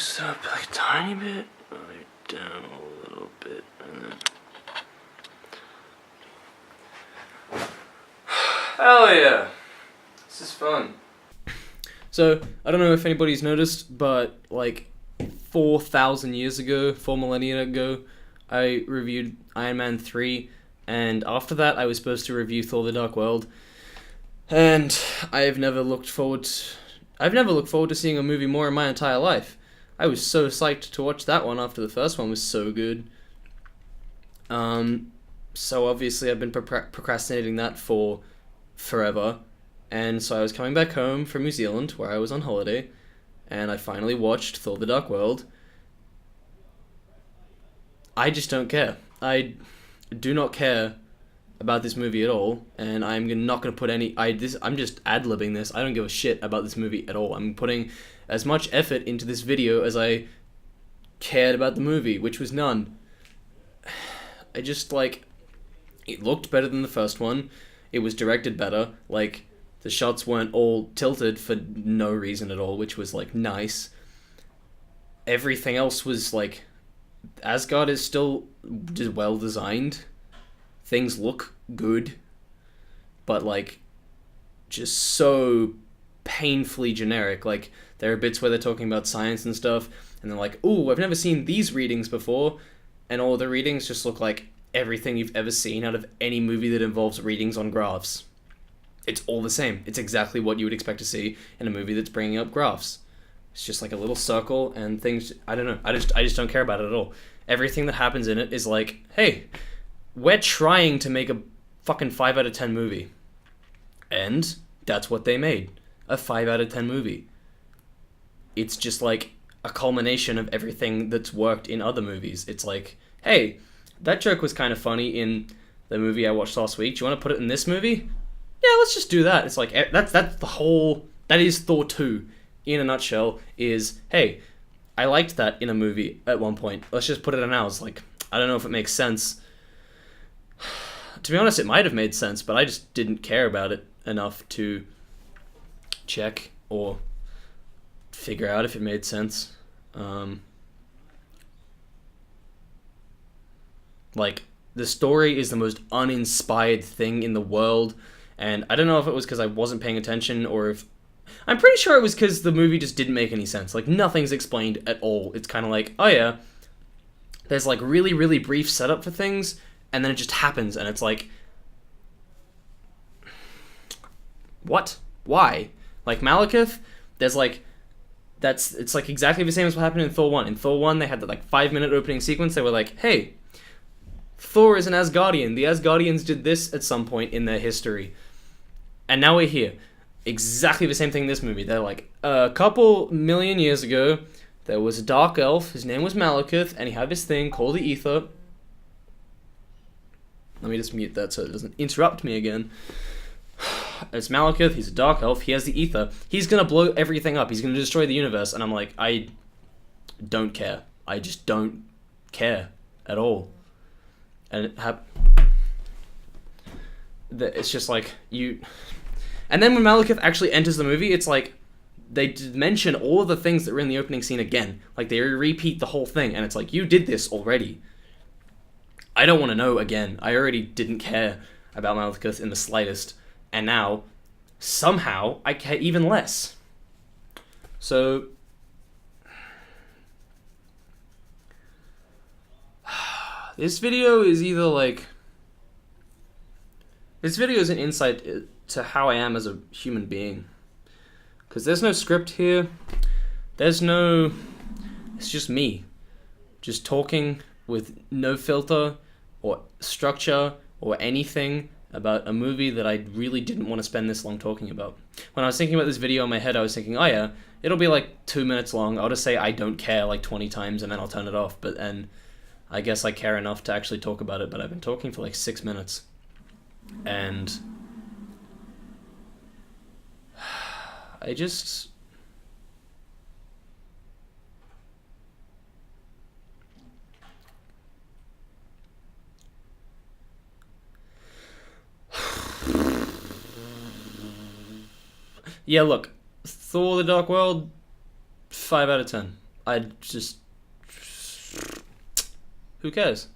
boost it up like a tiny bit, right down a little bit, and then... Hell yeah! This is fun. So, I don't know if anybody's noticed, but like 4,000 years ago, 4 millennia ago, I reviewed Iron Man 3, and after that I was supposed to review Thor the Dark World, and I've never looked forward to seeing a movie more in my entire life. I was so psyched to watch that one after the first one was so good. So obviously I've been procrastinating that for forever, and so I was coming back home from New Zealand, where I was on holiday, and I finally watched Thor the Dark World. I just don't care. I do not care about this movie at all, and I'm not going to put any... I'm just ad-libbing this. I don't give a shit about this movie at all. I'm putting as much effort into this video as I cared about the movie, which was none. I just, like... It looked better than the first one. It was directed better. Like, the shots weren't all tilted for no reason at all, which was, like, nice. Everything else was, like... Asgard is still well designed. Things look good, but like just so painfully generic. Like there are bits where they're talking about science and stuff, and they're like, "Ooh, I've never seen these readings before," and all the readings just look like everything you've ever seen out of any movie that involves readings on graphs. It's all the same. It's exactly what you would expect to see in a movie that's bringing up graphs. It's just like a little circle and things. I don't know. I just don't care about it at all. Everything that happens in it is like, hey, we're trying to make a fucking 5 out of 10 movie. And that's what they made. A 5 out of 10 movie. It's just like a culmination of everything that's worked in other movies. It's like, hey, that joke was kind of funny in the movie I watched last week. Do you want to put it in this movie? Yeah, let's just do that. It's like, that's the whole... That is Thor 2, in a nutshell, is, hey, I liked that in a movie at one point. Let's just put it in ours. Like, I don't know if it makes sense. To be honest, it might have made sense, but I just didn't care about it enough to check or figure out if it made sense. Like, the story is the most uninspired thing in the world, and I don't know if it was because I wasn't paying attention or if... I'm pretty sure it was because the movie just didn't make any sense. Like, nothing's explained at all. It's kind of like, oh yeah, there's like really, really brief setup for things, and then it just happens, and it's like... What? Why? Like, Malekith, there's like... It's like exactly the same as what happened in Thor 1. In Thor 1, they had the like 5-minute opening sequence. They were like, hey, Thor is an Asgardian. The Asgardians did this at some point in their history. And now we're here. Exactly the same thing in this movie. They're like, a couple million years ago, there was a dark elf. His name was Malekith, and he had this thing called the Ether. Let me just mute that so it doesn't interrupt me again. It's Malekith, he's a dark elf, he has the Ether. He's gonna blow everything up, he's gonna destroy the universe, and I'm like, I don't care. I just don't care at all. And it's just like, you... And then when Malekith actually enters the movie, it's like, they mention all of the things that were in the opening scene again. Like, they repeat the whole thing, and it's like, you did this already. I don't want to know again. I already didn't care about Malekith in the slightest. And now, somehow, I care even less. So... This video is either like... This video is an insight to how I am as a human being. Because there's no script here. There's no... It's just me. Just talking with no filter or structure or anything about a movie that I really didn't want to spend this long talking about. When I was thinking about this video in my head, I was thinking, oh yeah, it'll be like 2 minutes long. I'll just say I don't care like 20 times and then I'll turn it off. But then I guess I care enough to actually talk about it, but I've been talking for like 6 minutes. And I just... Yeah, look, Thor the Dark World, 5 out of 10. I just, who cares?